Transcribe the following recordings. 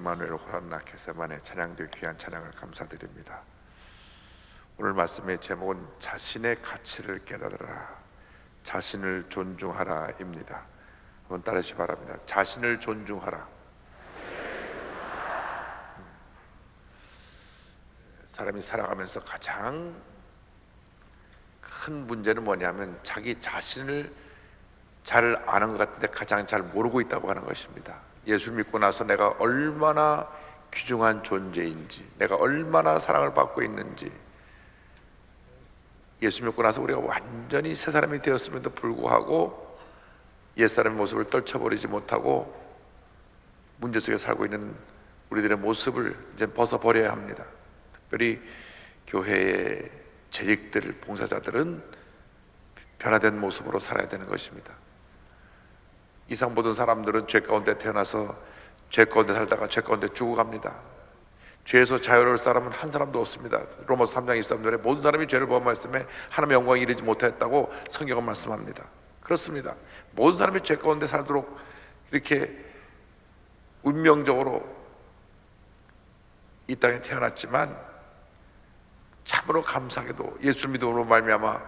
임마누엘 호란나 게세마네 찬양되어 귀한 찬양을 감사드립니다. 오늘 말씀의 제목은 자신의 가치를 깨달으라, 자신을 존중하라입니다. 한번 따라하시기 바랍니다. 자신을 존중하라. 사람이 살아가면서 가장 큰 문제는 뭐냐면 자기 자신을 잘 아는 것 같은데 가장 잘 모르고 있다고 하는 것입니다. 예수 믿고 나서 내가 얼마나 귀중한 존재인지, 내가 얼마나 사랑을 받고 있는지, 예수 믿고 나서 우리가 완전히 새 사람이 되었음에도 불구하고 옛사람의 모습을 떨쳐버리지 못하고 문제 속에 살고 있는 우리들의 모습을 이제 벗어버려야 합니다. 특별히 교회의 재직들, 봉사자들은 변화된 모습으로 살아야 되는 것입니다. 이상 모든 사람들은 죄 가운데 태어나서 죄 가운데 살다가 죄 가운데 죽어갑니다. 죄에서 자유로울 사람은 한 사람도 없습니다. 로마서 3장 23절에 모든 사람이 죄를 범하였음에 하나님의 영광에 이르지 못하였다고 성경은 말씀합니다. 그렇습니다. 모든 사람이 죄 가운데 살도록 이렇게 운명적으로 이 땅에 태어났지만 참으로 감사하게도 예수를 믿음으로 말미암아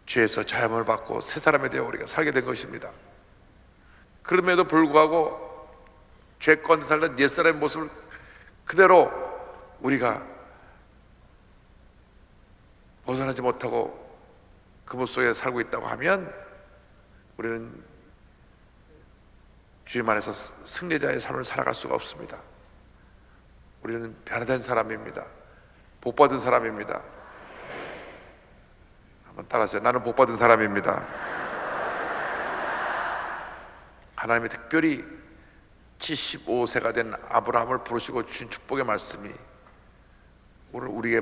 죄에서 자유함을 받고 새 사람이 되어 우리가 살게 된 것입니다. 그럼에도 불구하고 죄 가운데 살던 옛사람의 모습을 그대로 우리가 벗어나지 못하고 그 모습 속에 살고 있다고 하면 우리는 주님 안에서 승리자의 삶을 살아갈 수가 없습니다. 우리는 변화된 사람입니다. 복받은 사람입니다. 한번 따라하세요. 나는 복받은 사람입니다. 하나님이 특별히 75세가 된 아브라함을 부르시고 주신 축복의 말씀이 오늘 우리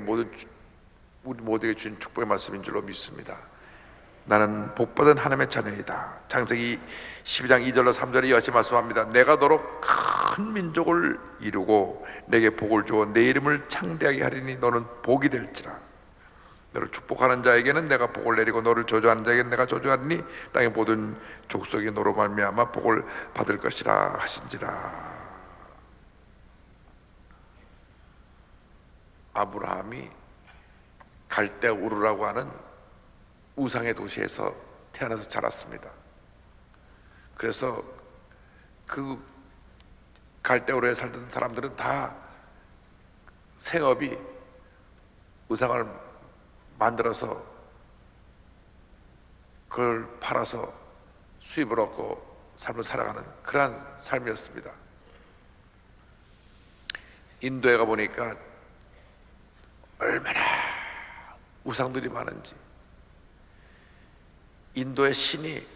모두에게 주신 축복의 말씀인 줄로 믿습니다. 나는 복받은 하나님의 자녀이다. 창세기 12장 2절로 3절에 이같이 말씀합니다. 내가 너로 큰 민족을 이루고 내게 복을 주어 내 이름을 창대하게 하리니 너는 복이 될지라. 너를 축복하는 자에게는 내가 복을 내리고 너를 저주하는 자에게는 내가 저주하리니 땅의 모든 족속이 너로 말미암아 복을 받을 것이라 하신지라. 아브라함이 갈대 우르라고 하는 우상의 도시에서 태어나서 자랐습니다. 그래서 그 갈대 우르에 살던 사람들은 다 생업이 우상을 만들어서 그걸 팔아서 수입을 얻고 삶을 살아가는 그러한 삶이었습니다. 인도에 가보니까 얼마나 우상들이 많은지, 인도의 신이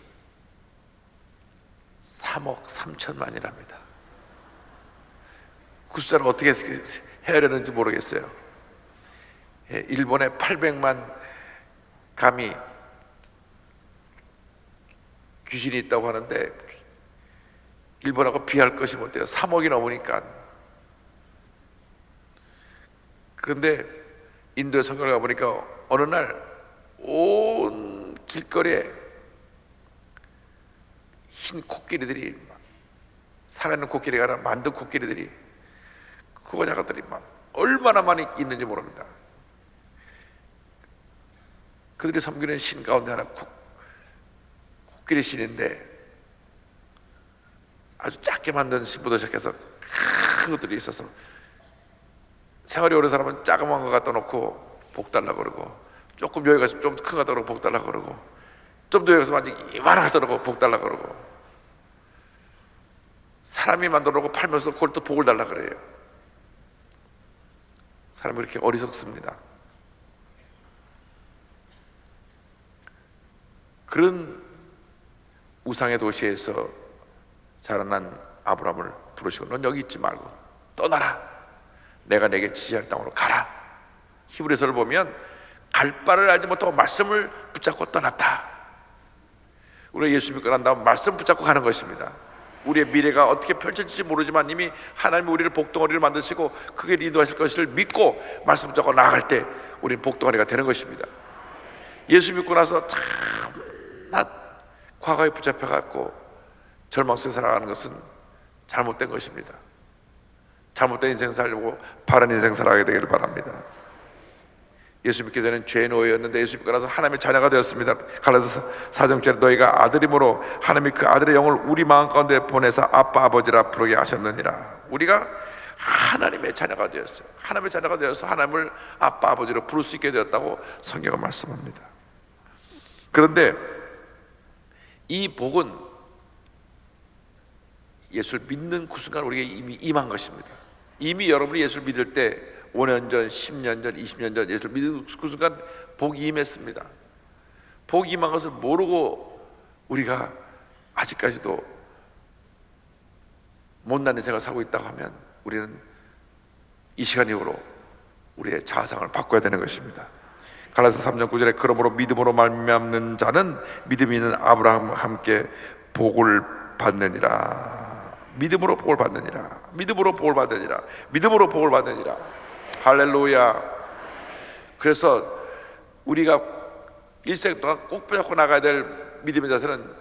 3억 3천만이랍니다. 그 숫자를 어떻게 헤아려는지 모르겠어요. 일본에 800만 가미 귀신이 있다고 하는데 일본하고 비할 것이 못 돼요. 3억이 넘으니까. 그런데 인도에 성경을 가보니까 어느 날 온 길거리에 흰 코끼리들이, 살아있는 코끼리가 아니라 만든 코끼리들이, 그거 작가들이 막 얼마나 많이 있는지 모릅니다. 그들이 섬기는 신 가운데 하나 코끼리 신인데 아주 작게 만든 신부터 시작해서 큰 것들이 있어서 생활이 오랜 사람은 작은 거 갖다 놓고 복 달라고 그러고, 조금 여기 가서 좀 큰 거 갖다 놓고 복 달라고 그러고, 좀 더 여기 가서 완전히 이만한 거 갖다 놓고 복 달라고 그러고, 사람이 만들어 놓고 팔면서 그걸 또 복을 달라고 그래요. 사람이 그렇게 어리석습니다. 그런 우상의 도시에서 자라난 아브라함을 부르시고 넌 여기 있지 말고 떠나라. 내가 내게 지시할 땅으로 가라. 히브리서를 보면 갈 바를 알지 못하고 말씀을 붙잡고 떠났다. 우리가 예수 믿고 난 다음 말씀 붙잡고 가는 것입니다. 우리의 미래가 어떻게 펼쳐질지 모르지만 이미 하나님이 우리를 복덩어리를 만드시고 크게 인도하실 것을 믿고 말씀 붙잡고 나아갈 때 우리는 복덩어리가 되는 것입니다. 예수 믿고 나서 참 과거에 붙잡혀갖고 절망 속에 살아가는 것은 잘못된 것입니다. 잘못된 인생 살고 바른 인생 살아가게 되기를 바랍니다. 예수 믿기 전에는 죄 노예였는데 예수 믿고 나서 하나님의 자녀가 되었습니다. 갈라디아서 4장절에 너희가 아들이므로 하나님이 그 아들의 영을 우리 마음 가운데 보내사 아빠 아버지라 부르게 하셨느니라. 우리가 하나님의 자녀가 되었어요. 하나님의 자녀가 되어서 하나님을 아빠 아버지로 부를 수 있게 되었다고 성경은 말씀합니다. 그런데 이 복은 예수를 믿는 그 순간 우리에게 이미 임한 것입니다. 이미 여러분이 예수를 믿을 때 5년 전, 10년 전, 20년 전 예수를 믿는 그 순간 복이 임했습니다. 복이 임한 것을 모르고 우리가 아직까지도 못난 인생을 살고 있다고 하면 우리는 이 시간 이후로 우리의 자상을 바꿔야 되는 것입니다. 갈라디아서 3장 9절에 그러므로 믿음으로 말미암는 자는 믿음이 있는 아브라함과 함께 복을 받느니라. 믿음으로 복을 받느니라. 믿음으로 복을 받느니라. 믿음으로 복을 받느니라. 할렐루야. 그래서 우리가 일생 동안 꼭 붙잡고 나가야 될 믿음의 자세는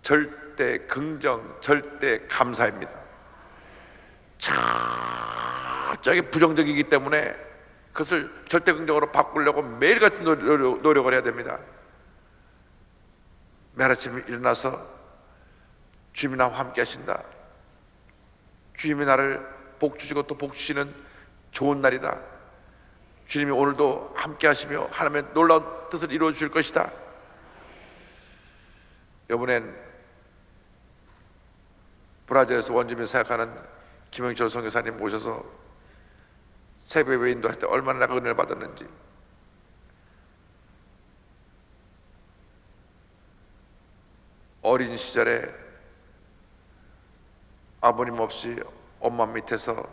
절대 긍정, 절대 감사입니다. 저게 부정적이기 때문에 그것을 절대 긍정으로 바꾸려고 매일같이 노력을 해야 됩니다. 매일 아침에 일어나서 주님이 나와 함께 하신다. 주님이 나를 복 주시고 또 복 주시는 좋은 날이다. 주님이 오늘도 함께 하시며 하나님의 놀라운 뜻을 이루어 주실 것이다. 이번엔 브라질에서 원주민 사역하는 김영철 선교사님 모셔서 새벽 예배 인도할 때 얼마나 내가 은혜를 받았는지, 어린 시절에 아버님 없이 엄마 밑에서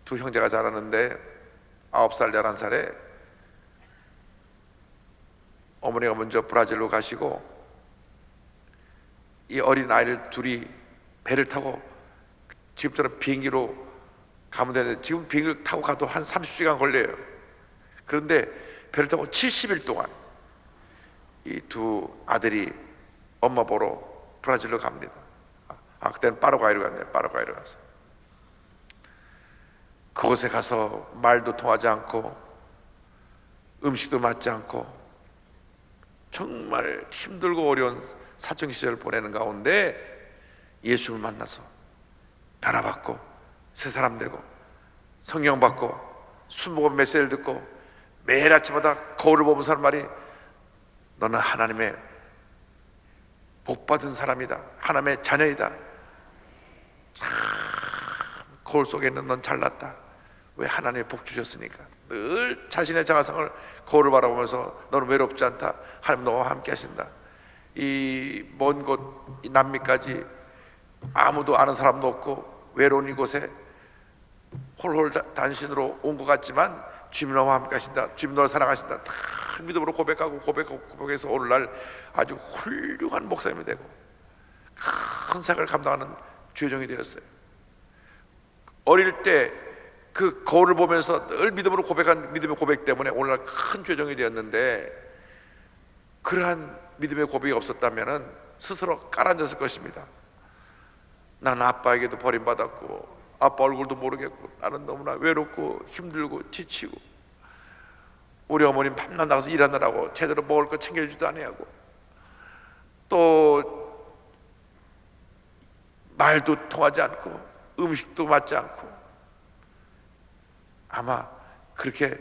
두 형제가 자랐는데 9살, 11살에 어머니가 먼저 브라질로 가시고 이 어린 아이를 둘이 배를 타고, 지금처럼 비행기로 가면 되는데 지금 비행기를 타고 가도 한 30시간 걸려요. 그런데 배를 타고 70일 동안 이 두 아들이 엄마 보러 브라질로 갑니다. 그때는 파라과이로 갔네. 파라과이로 가서 그곳에 가서 말도 통하지 않고 음식도 맞지 않고 정말 힘들고 어려운 사춘기 시절을 보내는 가운데 예수를 만나서 변화받고 새 사람 되고 성령 받고 술 먹은 메시지를 듣고 매일 아침마다 거울을 보면서 하는 말이 너는 하나님의 복받은 사람이다. 하나님의 자녀이다. 참 거울 속에 있는 넌 잘났다. 왜? 하나님의 복 주셨으니까. 늘 자신의 자아성을 거울을 바라보면서 너는 외롭지 않다. 하나님 너와 함께 하신다. 이 먼 곳 이 남미까지 아무도 아는 사람도 없고 외로운 이곳에 홀홀 단신으로 온 것 같지만 주님 너와 함께 하신다. 주님 너를 사랑하신다. 다 믿음으로 고백해서 오늘날 아주 훌륭한 목사님이 되고 큰 사역을 감당하는 주의종이 되었어요. 어릴 때 그 거울을 보면서 늘 믿음으로 고백한 믿음의 고백 때문에 오늘날 큰 죄종이 되었는데, 그러한 믿음의 고백이 없었다면 스스로 깔아앉았을 것입니다. 나는 아빠에게도 버림받았고 아빠 얼굴도 모르겠고 나는 너무나 외롭고 힘들고 지치고 우리 어머님 밤낮 나가서 일하느라고 제대로 먹을 거 챙겨주지도 아니하고 또 말도 통하지 않고 음식도 맞지 않고, 아마 그렇게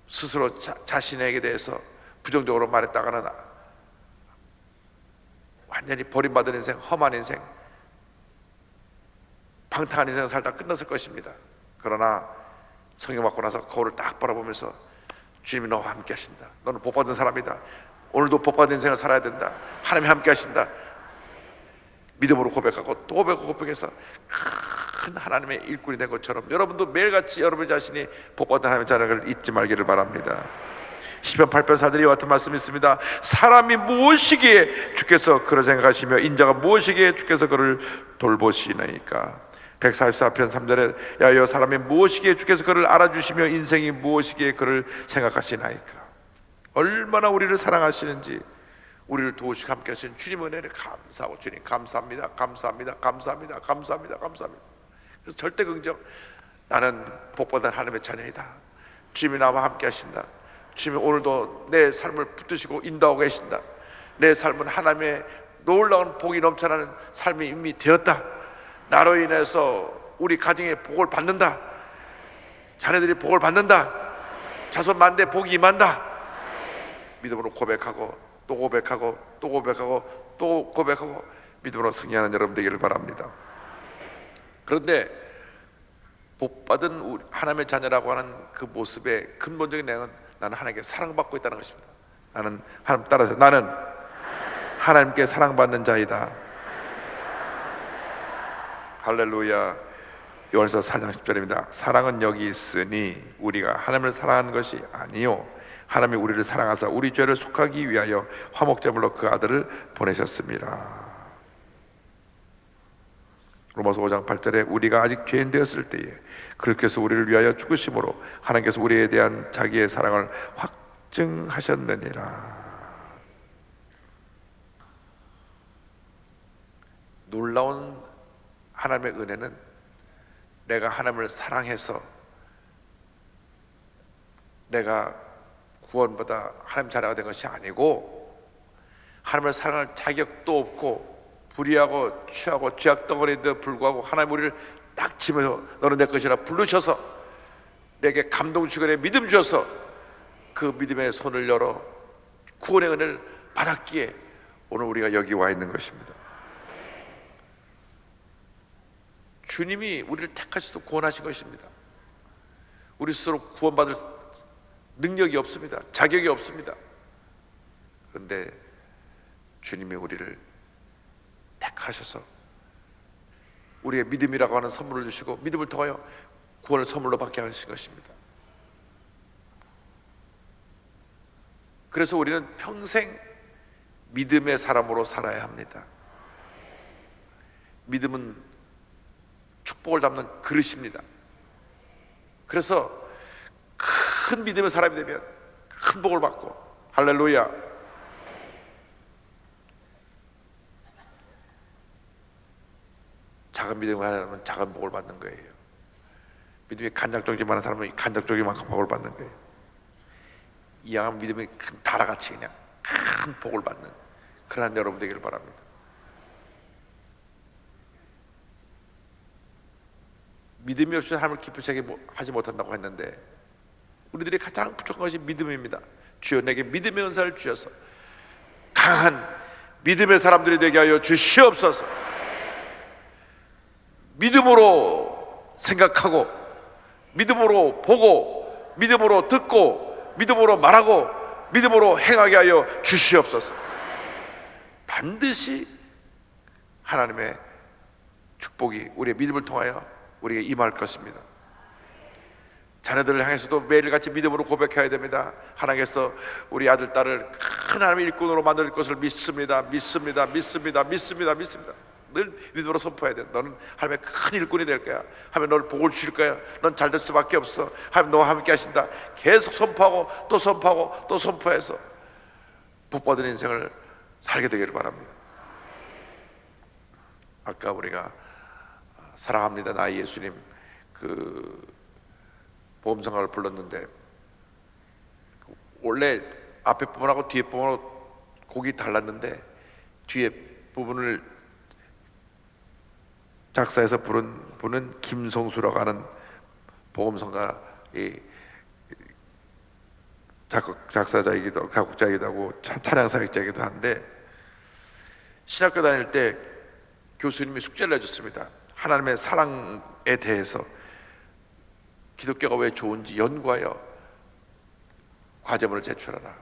스스로 자신에게 대해서 부정적으로 말했다가는 완전히 버림받은 인생, 험한 인생, 방탕한 인생을 살다 끝났을 것입니다. 그러나 성령 받고 나서 거울을 딱 바라보면서 주님이 너와 함께 하신다. 너는 복받은 사람이다. 오늘도 복받은 인생을 살아야 된다. 하나님이 함께 하신다. 믿음으로 고백하고 또 고백해서 큰 하나님의 일꾼이 된 것처럼 여러분도 매일같이 여러분 자신이 복받은 하나님의 자녀를 잊지 말기를 바랍니다. 시편 8편 4절에 이와 같은 말씀이 있습니다. 사람이 무엇이기에 주께서 그를 생각하시며 인자가 무엇이기에 주께서 그를 돌보시나이까. 144편 3절에 야여 사람이 무엇이기에 주께서 그를 알아주시며 인생이 무엇이기에 그를 생각하시나이까. 얼마나 우리를 사랑하시는지, 우리를 도우시고 함께 하시는 주님 은혜를 감사하고, 주님 감사합니다, 감사합니다, 감사합니다, 감사합니다, 감사합니다. 그래서 절대 긍정, 나는 복받은 하나님의 자녀이다. 주님이 나와 함께 하신다. 주님이 오늘도 내 삶을 붙드시고 인도하고 계신다. 내 삶은 하나님의 놀라운 복이 넘쳐나는 삶이 이미 되었다. 나로 인해서 우리 가정에 복을 받는다. 자녀들이 복을 받는다. 자손 만대 복이 임한다. 믿음으로 고백하고 또 고백하고 또 고백하고 또 고백하고 믿음으로 승리하는 여러분 되기를 바랍니다. 그런데 복받은 하나님의 자녀라고 하는 그 모습의 근본적인 내용은 나는 하나님께 사랑받고 있다는 것입니다. 나는 하나님 따라서 나는 하나님께 사랑받는 자이다. 할렐루야. 요한서 4장 10절입니다. 사랑은 여기 있으니 우리가 하나님을 사랑하는 것이 아니요 하나님이 우리를 사랑하사 우리 죄를 속하기 위하여 화목제물로 그 아들을 보내셨습니다. 로마서 5장 8절에 우리가 아직 죄인 되었을 때에 그리스도께서 우리를 위하여 죽으심으로 하나님께서 우리에 대한 자기의 사랑을 확증하셨느니라. 놀라운 하나님의 은혜는 내가 하나님을 사랑해서 내가 구원받아 하나님 자녀가 된 것이 아니고 하나님을 사랑할 자격도 없고 불의하고 취하고 죄악 덩어리인데도 불구하고 하나님 우리를 딱 집어서 너는 내 것이라 부르셔서 내게 감동 주시고 내 믿음 주셔서 그 믿음의 손을 열어 구원의 은혜를 받았기에 오늘 우리가 여기 와 있는 것입니다. 주님이 우리를 택하셔서 구원하신 것입니다. 우리 스스로 구원받을 능력이 없습니다. 자격이 없습니다. 그런데 주님이 우리를 택하셔서 우리의 믿음이라고 하는 선물을 주시고 믿음을 통하여 구원을 선물로 받게 하신 것입니다. 그래서 우리는 평생 믿음의 사람으로 살아야 합니다. 믿음은 축복을 담는 그릇입니다. 그래서 큰 믿음의 사람이 되면 큰 복을 받고 할렐루야. 작은 믿음을 가진 사람은 작은 복을 받는 거예요. 믿음이 간장쪽이 많은 사람은 간장쪽이만큼 복을 받는 거예요. 이왕 믿음이 큰 다라같이 그냥 큰 복을 받는 그러한 여러분 되기를 바랍니다. 믿음이 없이 하나님을 기쁘시게 하지 못한다고 했는데 우리들이 가장 부족한 것이 믿음입니다. 주여 내게 믿음의 은사를 주셔서 강한 믿음의 사람들이 되게 하여 주시옵소서. 믿음으로 생각하고 믿음으로 보고 믿음으로 듣고 믿음으로 말하고 믿음으로 행하게 하여 주시옵소서. 반드시 하나님의 축복이 우리의 믿음을 통하여 우리에게 임할 것입니다. 자녀들을 향해서도 매일같이 믿음으로 고백해야 됩니다. 하나님께서 우리 아들, 딸을 큰 하나님의 일꾼으로 만들 것을 믿습니다. 믿습니다. 믿습니다. 믿습니다. 믿습니다. 늘 믿음으로 선포해야 돼. 너는 하나님의 큰 일꾼이 될 거야. 하나님 너를 복을 주실 거야. 넌 잘 될 수밖에 없어. 하나님 너와 함께 하신다. 계속 선포하고 또 선포하고 또 선포해서 복받은 인생을 살게 되기를 바랍니다. 아까 우리가 사랑합니다 나 예수님 그 보험성가를 불렀는데 원래 앞에 부분하고 뒤에 부분하고 곡이 달랐는데 뒤에 부분을 작사해서 부른 분은 김성수라고 하는 보험성가의 작사자이기도 하고 작곡자이기도 하고 찬양사역자이기도 한데 신학교 다닐 때 교수님이 숙제를 내줬습니다. 하나님의 사랑에 대해서 기독교가 왜 좋은지 연구하여 과제문을 제출하라.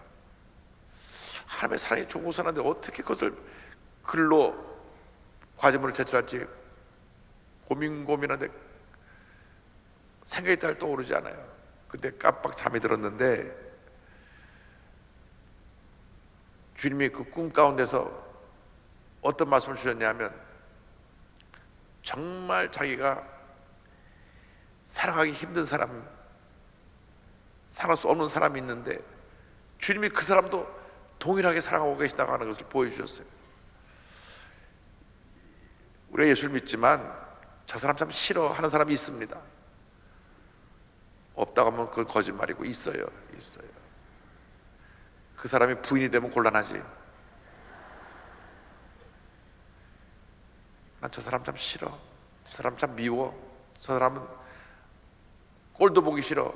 하나님의 사랑이 좋은 사람인데 어떻게 그것을 글로 과제문을 제출할지 고민하는데 생각이 잘 떠오르지 않아요. 근데 깜빡 잠이 들었는데 주님이 그 꿈 가운데서 어떤 말씀을 주셨냐면 정말 자기가 사랑하기 힘든 사람, 사랑할 수 없는 사람이 있는데 주님이 그 사람도 동일하게 사랑하고 계시다고 하는 것을 보여주셨어요. 우리가 예수를 믿지만 저 사람 참 싫어하는 사람이 있습니다. 없다고 하면 그건 거짓말이고 있어요. 있어요. 그 사람이 부인이 되면 곤란하지. 난 저 사람 참 싫어, 저 사람 참 미워, 저 사람은 꼴도 보기 싫어,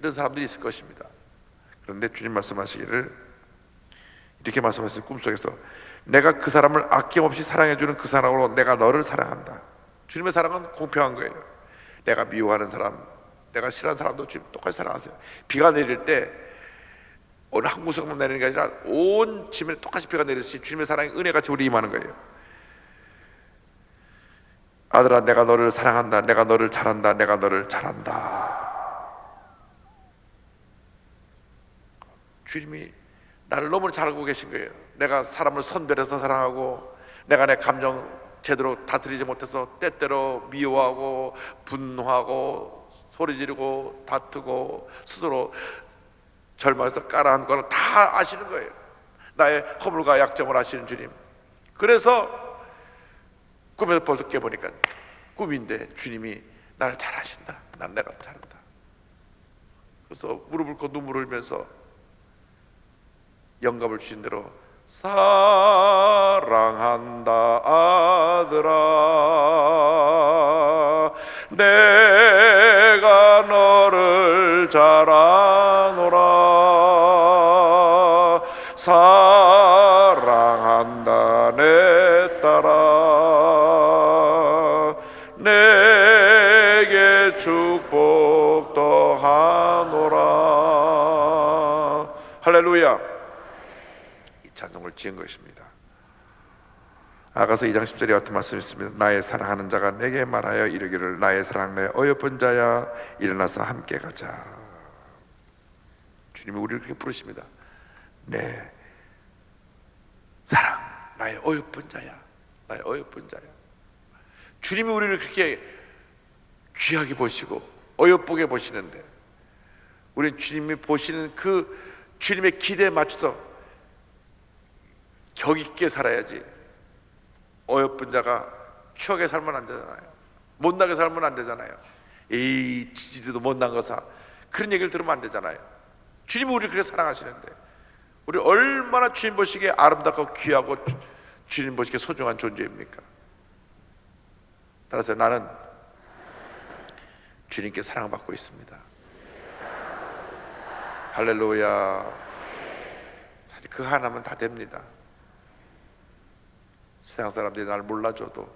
이런 사람들이 있을 것입니다. 그런데 주님 말씀하시기를 이렇게 말씀하셨어요. 꿈속에서 내가 그 사람을 아낌없이 사랑해주는 그 사랑으로 내가 너를 사랑한다. 주님의 사랑은 공평한 거예요. 내가 미워하는 사람, 내가 싫어하는 사람도 주님 똑같이 사랑하세요. 비가 내릴 때 어느 한 구석만 내리는 게 아니라 온 지면에 똑같이 비가 내리듯이 주님의 사랑이 은혜같이 우리 임하는 거예요. 아들아, 내가 너를 사랑한다, 내가 너를 잘한다, 내가 너를 잘한다. 주님이 나를 너무 잘 알고 계신 거예요. 내가 사람을 선별해서 사랑하고, 내가 내 감정 제대로 다스리지 못해서 때때로 미워하고 분노하고 소리 지르고 다투고 스스로 절망해서 깔아앉는 거는 다 아시는 거예요. 나의 허물과 약점을 아시는 주님. 그래서 꿈에서 벌써 깨보니까 꿈인데 주님이 나를 잘 아신다, 난 내가 잘한다. 그래서 무릎을 꿇고 눈물을 흘리면서 영감을 주신 대로 사랑한다 아들아, 내가 너를 잘 아노라. 사랑한다 내 딸아, 내게 축복 더하노라. 할렐루야. 이 찬송을 지은 것입니다. 아가서 2장 10절에 같은 말씀이 있습니다. 나의 사랑하는 자가 내게 말하여 이르기를 나의 사랑 내 어여쁜 자야 일어나서 함께 가자. 주님이 우리를 그렇게 부르십니다. 내 사랑, 나의 어여쁜 자야, 나의 어여쁜 자야. 주님이 우리를 그렇게 귀하게 보시고 어여쁘게 보시는데 우리는 주님이 보시는 그 주님의 기대에 맞춰서 격 있게 살아야지. 어여쁜 자가 추하게 살면 안 되잖아요. 못나게 살면 안 되잖아요. 에이 지지도 못난 거사, 그런 얘기를 들으면 안 되잖아요. 주님이 우리를 그렇게 사랑하시는데 우리 얼마나 주님 보시기에 아름답고 귀하고 주님 보시기에 소중한 존재입니까? 따라서 나는 주님께 사랑받고 있습니다. 할렐루야. 사실 그 하나면 다 됩니다. 세상 사람들이 날 몰라줘도,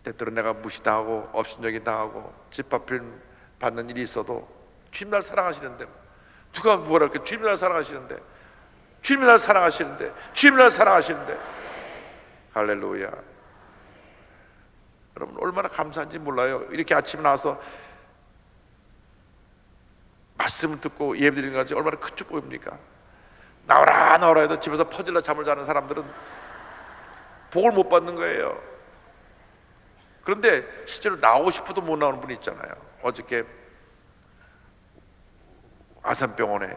때때로 내가 무시당하고 업신여기 당하고 짓밟힘 받는 일이 있어도 주님 날 사랑하시는데, 누가 뭐라 그럴까? 주님 날 사랑하시는데, 주님 날 사랑하시는데, 주님 날 사랑하시는데. 할렐루야. 여러분 얼마나 감사한지 몰라요. 이렇게 아침에 나와서 말씀을 듣고 예배드리는 것이 얼마나 큰 축복입니까? 나오라 나오라 해도 집에서 퍼질러 잠을 자는 사람들은 복을 못 받는 거예요. 그런데 실제로 나오고 싶어도 못 나오는 분이 있잖아요. 어저께 아산병원에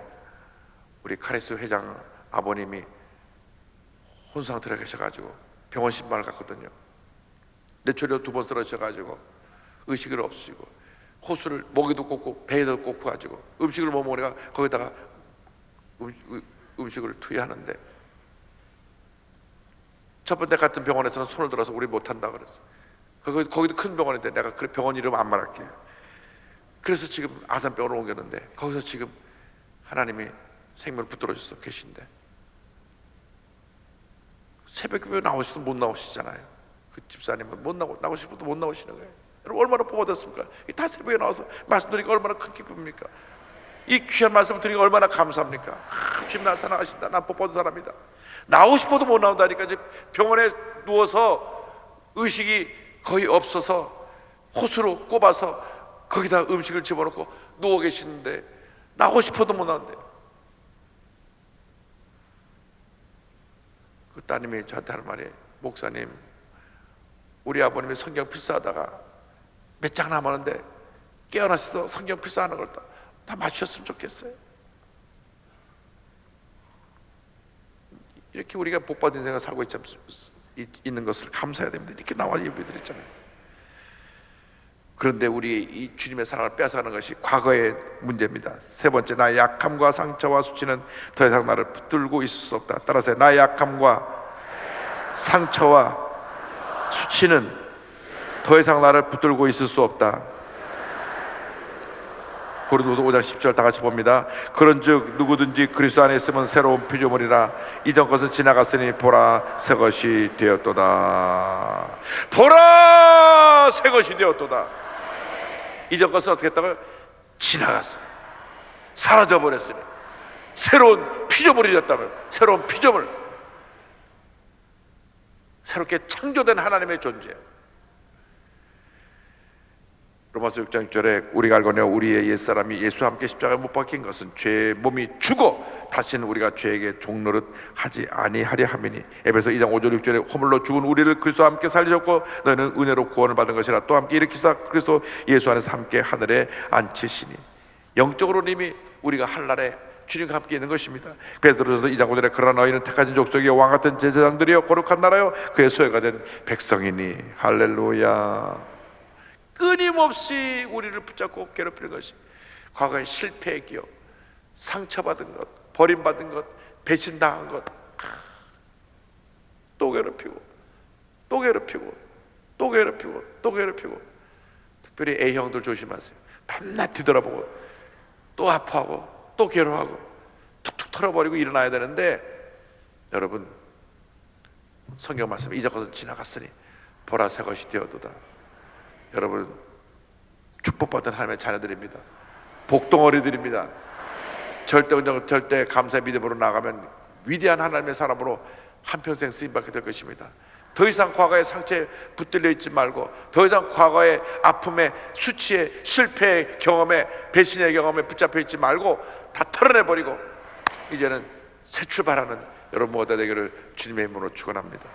우리 카리스 회장 아버님이 혼수상 들어 계셔가지고 병원 신방을 갔거든요. 뇌초리로 2번 쓰러지셔가지고 의식을 없으시고 호수를 목에도 꽂고 배에도 꽂고 가지고 음식을 못 먹으니까 거기다가 음식을 투여하는데, 첫 번째 같은 병원에서는 손을 들어서 우리 못한다 그랬어. 거기도 큰 병원인데 내가 그 병원 이름 안 말할게. 그래서 지금 아산병원으로 옮겼는데 거기서 지금 하나님이 생명을 붙들어 주셔서 계신데, 새벽에 나오시도 못 나오시잖아요. 그 집사님은 나오고 싶어도 못 나오시는 거예요. 여러분 얼마나 뽑아뒀습니까? 다 새벽에 나와서 말씀 드리니까 얼마나 큰 기쁨입니까? 이 귀한 말씀을 드리니까 얼마나 감사합니까? 주님 날 사랑하신다. 난 뽑아둔 사람이다. 나오고 싶어도 못 나온다니까. 이제 병원에 누워서 의식이 거의 없어서 호수로 꼽아서 거기다 음식을 집어넣고 누워 계시는데 나오고 싶어도 못 나온대. 그 따님이 저한테 하는 말이, 목사님 우리 아버님이 성경 필사하다가 몇 장 남았는데 깨어나셔서 성경 필사하는 걸 다 맞추셨으면 좋겠어요. 이렇게 우리가 복받은 인생을 살고 있는 것을 감사해야 됩니다. 이렇게 나와 예배드렸잖아요. 그런데 우리 이 주님의 사랑을 뺏어가는 것이 과거의 문제입니다. 세 번째, 나의 약함과 상처와 수치는 더 이상 나를 붙들고 있을 수 없다. 따라서 나의 약함과 상처와 수치는 더 이상 나를 붙들고 있을 수 없다. 고린도서 5장 10절 다 같이 봅니다. 그런즉 누구든지 그리스도 안에 있으면 새로운 피조물이라 이전 것은 지나갔으니 보라 새 것이 되었도다. 보라 새 것이 되었도다. 이전 것은 어떻게 했다고요? 지나갔어요. 사라져버렸으니 새로운 피조물이 되었다면, 새로운 피조물, 새롭게 창조된 하나님의 존재. 로마서 6장 6절에 우리가 알거니와 우리의 옛사람이 예수와 함께 십자가에 못 박힌 것은 죄의 몸이 죽어 다시는 우리가 죄에게 종노릇 하지 아니하려 함이니. 에베소 2장 5절 6절에 허물로 죽은 우리를 그리스도와 함께 살리셨고 너희는 은혜로 구원을 받은 것이라 또 함께 일으키사 그리스도 예수 안에서 함께 하늘에 앉히시니. 영적으로 이미 우리가 한날에 주님과 함께 있는 것입니다. 베드로전서 2장 5절에 그러나 너희는 택하신 족속이요 왕같은 제사장들이요 거룩한 나라요 그의 소유가 된 백성이니. 할렐루야. 끊임없이 우리를 붙잡고 괴롭히는 것이 과거의 실패의 기억, 상처받은 것, 버림받은 것, 배신당한 것, 또 괴롭히고 또 괴롭히고 또 괴롭히고 또 괴롭히고. 특별히 A형들 조심하세요. 밤낮 뒤돌아보고 또 아파하고 또 괴로워하고 툭툭 털어버리고 일어나야 되는데, 여러분 성경 말씀 이전 것은 지나갔으니 보라 새 것이 되었도다. 여러분 축복받은 하나님의 자녀들입니다. 복덩어리들입니다. 절대 감사의 믿음으로 나가면 위대한 하나님의 사람으로 한평생 쓰임받게 될 것입니다. 더 이상 과거의 상처에 붙들려 있지 말고, 더 이상 과거의 아픔에, 수치에, 실패의 경험에, 배신의 경험에 붙잡혀 있지 말고 다 털어내버리고 이제는 새 출발하는 여러분 모두 되기를 주님의 이름으로 축원합니다.